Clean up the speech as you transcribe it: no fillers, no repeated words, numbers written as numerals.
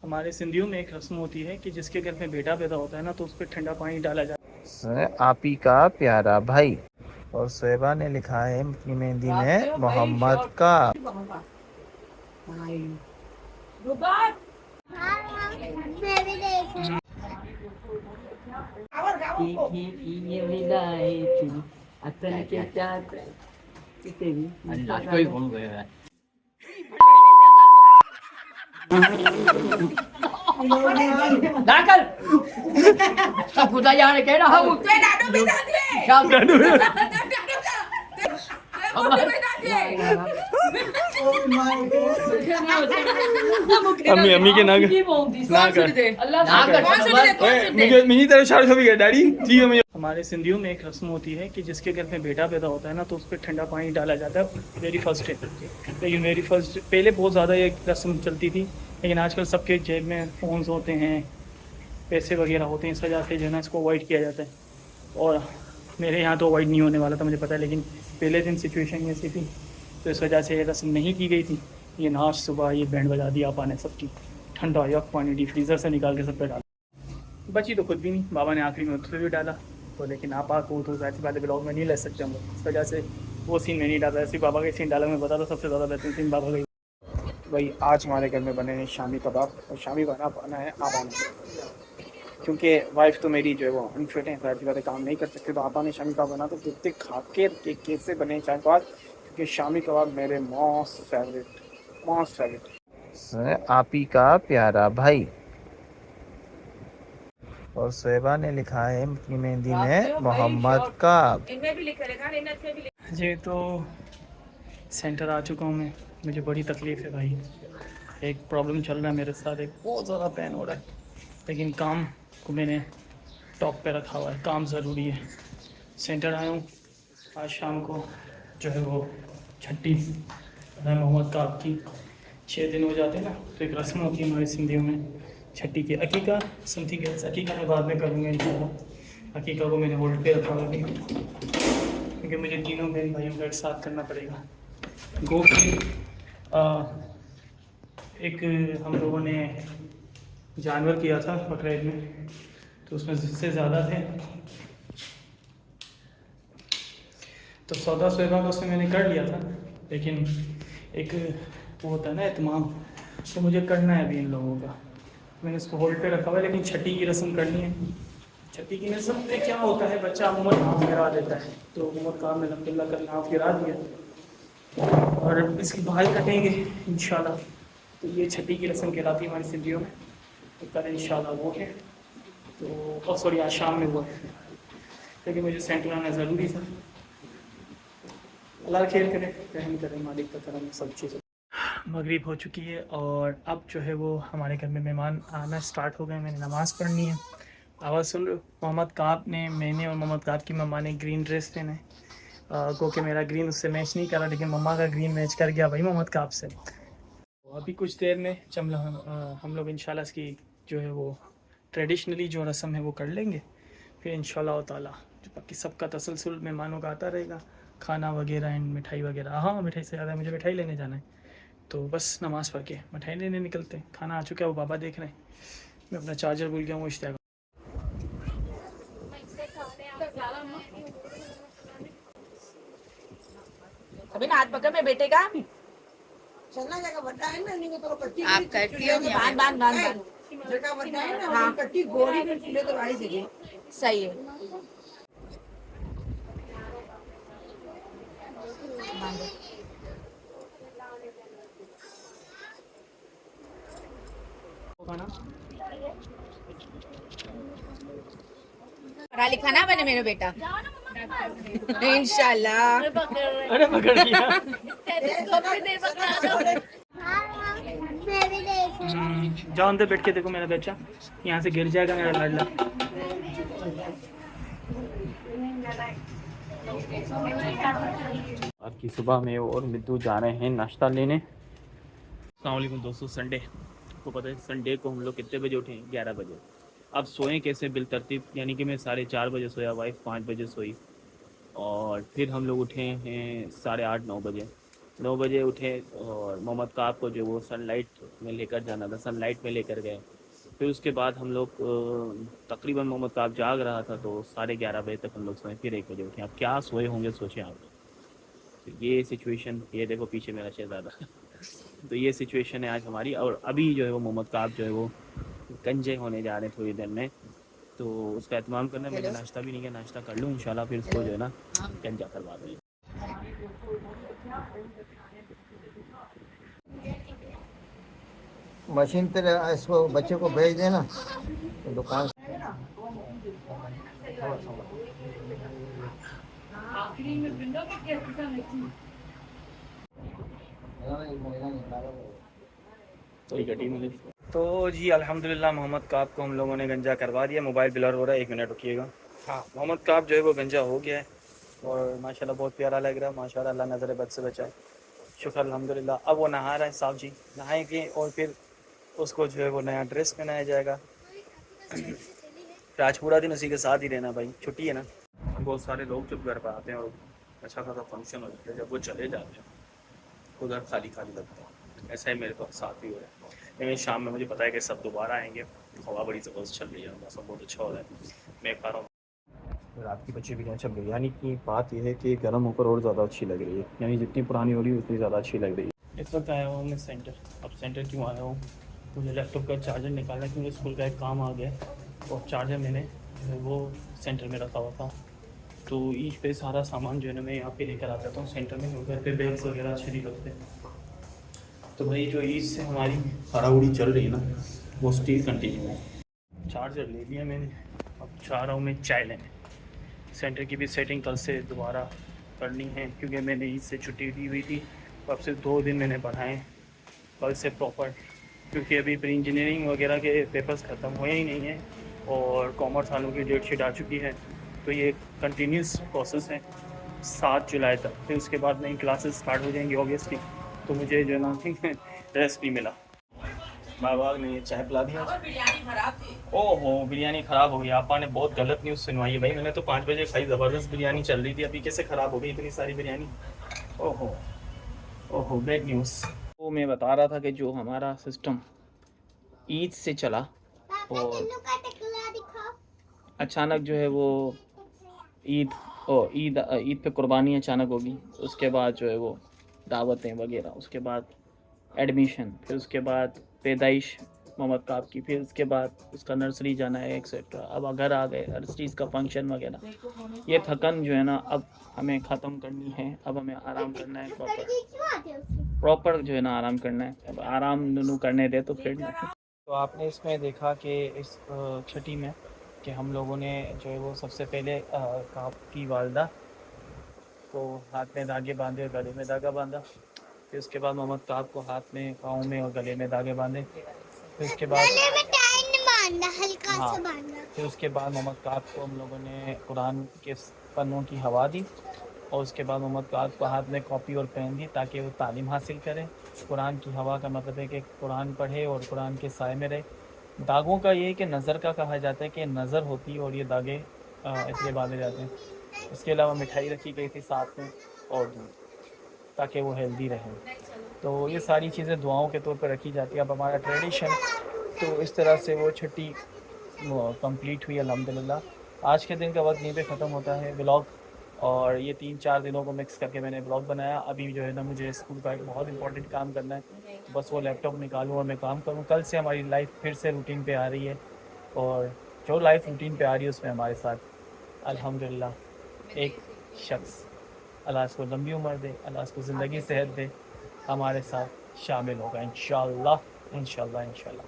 हमारे सिंधियों में एक रस्म होती है कि जिसके घर में बेटा पैदा होता है ना तो उस पर ठंडा पानी डाला जाता है। आप ही का प्यारा भाई। और शोएबा ने लिखा है अपनी मेहंदी में मोहम्मद का। अम्मी अम्मी के ना मिनी तरह शादी हो गया डैडी जी अम्मी। हमारे सिंधियों में एक रस्म होती है कि जिसके घर में बेटा पैदा होता है ना तो उस पर ठंडा पानी डाला जाता है वेरी फर्स्ट डे। लेकिन वेरी फर्स्ट पहले बहुत ज़्यादा ये रस्म चलती थी, लेकिन आजकल सबके जेब में फ़ोन्स होते हैं, पैसे वगैरह होते हैं, इस वजह से जो है ना इसको अवॉइड किया जाता है। और मेरे यहाँ तो अवॉइड नहीं होने वाला था मुझे पता है, लेकिन पहले दिन सिचुएशन ऐसी थी तो इस वजह से ये रस्म नहीं की गई थी। ये नाश सुबह ये बैंड बजा दिया आपा ने सबकी, ठंडा यक पानी डी फ्रीज़र से निकाल के सब पे डाला। बची तो खुद भी नहीं, बाबा ने आखिरी में उसमें भी डाला तो, लेकिन आपा को तो ऐसी बातें ब्लॉग में नहीं ले सकते हम लोग, इस वजह से वो सीन में नहीं डाला। ऐसे बाबा का सीन डाला मैं बता दो सबसे ज़्यादा बेहतरीन सीन बाबा का। भाई आज हमारे घर में बने हैं शामी कबाब, और शामी बना है आबा ने, क्योंकि वाइफ तो मेरी जो है वो अनफिट है, ऐसी बातें काम नहीं कर सकते, तो आपा ने शामी कबाब बना तो देखते खा के कैसे बने शामी कबाब, क्योंकि शामी कबाब मेरे मोस्ट फेवरेट है। आप ही का प्यारा भाई। और शोएबा ने लिखा है अपनी मेहंदी में मोहम्मद का। जी तो सेंटर आ चुका हूँ मैं, मुझे बड़ी तकलीफ़ है भाई, एक प्रॉब्लम चल रहा है मेरे साथ, एक बहुत ज़्यादा पेन हो रहा है, लेकिन काम को मैंने टॉप पे रखा हुआ है, काम ज़रूरी है। सेंटर आया हूँ आज शाम को, जो है वो छठी है मोहम्मद का आपकी 6 दिन हो जाते हैं ना, तो एक रस्म होती है हमारे सिंधियों में छठी की। अकीका समथिंग एल्स, अकीका मैं बाद में करूँगा इंशाल्लाह। अकीका को मैंने होल्ड पे रखा हुआ है क्योंकि मुझे तीनों बहन भाइयों का एक साथ करना पड़ेगा। गो की एक हम लोगों ने जानवर किया था बकरीद में, तो उसमें जिससे ज़्यादा थे तो सौदा शोएबा का उसमें मैंने कर लिया था, लेकिन एक वो होता है ना एहतमाम, तो मुझे करना है अभी इन लोगों का, मैंने इसको होल्ड पे रखा हुआ है। लेकिन छठी की रस्म करनी है। छठी की रस्म में क्या होता है, बच्चा अमूमन हाथ गिरा देता है, तो मोहम्मद का हमने अलहमदुलिल्लाह कल हाथ गिरा दिया और इसकी बाल कटेंगे इंशाल्लाह। तो ये छठी की रस्म कहलाती है हमारी सिंधियों में, तो कल इंशाल्लाह वो है, तो सॉरी आज शाम में वो है, लेकिन मुझे सेंटर आना ज़रूरी था। अल्लाह खैर करे, रहम करे मालिक का करम सब चीज़। मगरिब हो चुकी है और अब जो है वो हमारे घर में मेहमान आना स्टार्ट हो गए, मैंने नमाज़ पढ़नी है। आवाज़ सुन रहे हो, मोहम्मद काब ने, मैंने और मोहम्मद काब की मम्मा ने ग्रीन ड्रेस पहने, क्योंकि मेरा ग्रीन उससे मैच नहीं करा, लेकिन मम्मा का ग्रीन मैच कर गया भाई मोहम्मद काब से। तो अभी कुछ देर में हम लोग इंशाल्लाह इसकी जो है वो ट्रेडिशनली जो रस्म है वो कर लेंगे, फिर इंशाल्लाह ताला बाकी सबका तसलसल मेहमानों का आता रहेगा, खाना वगैरह एंड मिठाई वगैरह। हाँ मिठाई से ज़्यादा मुझे मिठाई लेने जाना है, तो बस नमाज़ पढ़ के मिठाई लेने निकलते हैं। खाना आ चुका है, वो बाबा देख रहे हैं, मैं अपना चार्जर भूल गया हूँ, इश्तियाक। अभी ना हाथ पकड़ में बेटे का चलना जगह बता है ना, नहीं तो कच्ची आप करती हो बांध बांध बांध बांध जगह बता है ना। हाँ कच्ची गोरी में चूल्हे तो भाई सीधे सही है। पढ़ा लिखा ना बने मेरा बेटा इंशाल्लाह। अरे पकड़ लिया। जाओ अंदर बैठ के देखो मेरा बच्चा, यहाँ से गिर जाएगा मेरा लाडला। आपकी सुबह में और मिद्दू जा रहे हैं नाश्ता लेने। अस्सलाम वालेकुम दोस्तों, संडे को पता है संडे को हम लोग कितने बजे उठे? 11 बजे। अब सोएं कैसे बिल तरतीब, यानी कि मैं 4:30 बजे सोया, वाइफ 5 बजे सोई, और फिर हम लोग उठे हैं 8:30-9 बजे। 9 बजे उठे और मोहम्मद काब को जो वो सनलाइट में लेकर जाना था, सनलाइट में लेकर गए। फिर उसके बाद हम लोग तकरीबन मोहम्मद काब जाग रहा था तो 11:30 बजे तक हम लोग सोए, फिर 1 बजे उठे। अब क्या सोए होंगे सोचें आप। तो ये सिचुएशन, ये देखो पीछे मेरा शहजादा तो ये सिचुएशन है आज हमारी। और अभी जो है वो मोहम्मद काब जो है वो गंजे होने जा रहे हैं थोड़ी देर में, तो उसका एहतमाम करना है। मैंने नाश्ता भी नहीं किया, नाश्ता कर लूँ इंशाल्लाह, फिर उसको जो है ना गंजा करवा दें। मशीन पे इसको बच्चे को भेज देना तो दुकान तो जी अल्हम्दुलिल्लाह मोहम्मद काब को हम लोगों ने गंजा करवा दिया। मोबाइल ब्लर हो रहा है, 1 मिनट रुकिएगा। हाँ, मोहम्मद काब जो है वो गंजा हो गया है और माशाल्लाह बहुत प्यारा लग रहा है। माशाल्लाह, अल्लाह नज़र बद से बचाए, शुक्र अल्हम्दुलिल्लाह। अब वो नहा रहा है साहब जी, नहाएंगे और फिर उसको जो है वो नया ड्रेस पहनाया जाएगा। आज पूरा दिन उसी के साथ ही रहना भाई, छुट्टी है ना। बहुत सारे लोग जब घर पर आते हैं और अच्छा खासा फंक्शन हो जाता है, जब वो चले जाते हैं उधर खाली खाली लगता है। ऐसा ही मेरे साथ भी हो रहा है। लेकिन शाम में मुझे पता है कि सब दोबारा आएंगे। हवा बड़ी ज़बरदस्त चल रही है, मौसम बहुत अच्छा हो रहा है। मैं खा रहा हूँ रात की बच्चे बिरयानी। अच्छा बिरयानी की बात यह है कि गर्म होकर और ज़्यादा अच्छी लग रही है, यानी जितनी पुरानी हो रही है उतनी ज़्यादा अच्छी लग रही है। इस वक्त आया हूँ मैं सेंटर। अब सेंटर क्यों आया हूँ, मुझे लैपटॉप का चार्जर निकालना है क्योंकि स्कूल का एक काम आ गया और चार्जर मैंने वो सेंटर में रखा हुआ था। तो ईद पे सारा सामान जो है ना मैं यहाँ पे लेकर आ जाता हूँ सेंटर में। घर पे बैग्स वगैरह अच्छे नहीं लगते। तो भाई जो ईद से हमारी हड़ाउड़ी चल रही है ना वो स्टिल कंटिन्यू है। चार्जर ले लिया मैंने, अब चाह रहा हूँ मैं चाय लेने। सेंटर की भी सेटिंग कल से दोबारा करनी है क्योंकि मैंने ईद से छुट्टी दी हुई थी। अब से 2 दिन मैंने बढ़ाए कल से प्रॉपर, क्योंकि अभी प्री इंजीनियरिंग वगैरह के पेपर्स ख़त्म हुए ही नहीं हैं और कॉमर्स वालों की डेट शीट आ चुकी है। तो ये कंटिन्यूस प्रोसेस है 7 जुलाई तक। फिर उसके बाद नई क्लासेस स्टार्ट हो जाएंगी ऑब्वियसली। तो मुझे जो है ना रेस्ट नहीं मिला। बाबा ने चाय पिला दिया। बिरयानी खराब थी। ओहो, बिरयानी ख़राब हो गई। आपा ने बहुत गलत न्यूज़ सुनवाई है भाई। मैंने तो 5 बजे खाई, ज़बरदस्त बिरयानी चल रही थी। अभी कैसे ख़राब हो गई इतनी सारी बिरयानी। ओहो ओहो, बैड न्यूज़। तो मैं बता रहा था कि जो हमारा सिस्टम ईद से चला और अचानक जो है वो ईद पे कुर्बानी अचानक होगी। उसके बाद जो है वो दावतें वगैरह, उसके बाद एडमिशन, फिर उसके बाद पैदाइश मोहम्मद काब की, फिर उसके बाद उसका नर्सरी जाना है एक्सेट्रा। अब घर आ गए, हर चीज़ का फंक्शन वगैरह। ये थकन जो है ना अब हमें ख़त्म करनी है। अब हमें आराम करना है प्रॉपर जो है ना आराम करना है। अब आराम नूनू करने दे तो फिर। तो आपने इसमें देखा कि इस छठी में कि हम लोगों ने जो है वो सबसे पहले काब की वालदा को हाथ में धागे बांधे और गले में धागा बांधा। फिर उसके बाद मोहम्मद काब को हाथ में, पाँव में और गले में धागे बांधे। फिर उसके बाद हल्का हाँ, सा बांधना। फिर उसके बाद मोहम्मद काब को हम लोगों ने कुरान के पन्नों की हवा दी और उसके बाद मोहम्मद काब को हाथ में कॉपी और पेन दी ताकि वो तालीम हासिल करें। कुरान की हवा का मतलब है कि कुरान पढ़े और कुरान के साए में रहे। दागों का ये है कि नज़र का कहा जाता है कि नज़र होती है और ये दागे इसलिए बांधे जाते हैं। इसके अलावा मिठाई रखी गई थी साथ में और दूध, ताकि वो हेल्दी रहे। तो ये सारी चीज़ें दुआओं के तौर पर रखी जाती है। अब हमारा ट्रेडिशन तो इस तरह से वो छुट्टी कंप्लीट हुई अल्हम्दुलिल्लाह। आज के दिन का वक्त यहीं पे ख़त्म होता है व्लॉग। और ये 3-4 दिनों को मिक्स करके मैंने ब्लॉग बनाया। अभी जो है ना मुझे स्कूल का एक बहुत इंपॉर्टेंट काम करना है, तो बस वो लैपटॉप निकालूँ और मैं काम करूँ। कल से हमारी लाइफ फिर से रूटीन पे आ रही है और जो लाइफ रूटीन पे आ रही है उसमें हमारे साथ अल्हम्दुलिल्लाह एक शख्स, अल्लाह उसको लंबी उम्र दे, अल्लाह उसको ज़िंदगी सेहत दे, हमारे साथ शामिल होगा इंशाअल्लाह इंशाअल्लाह इंशाअल्लाह।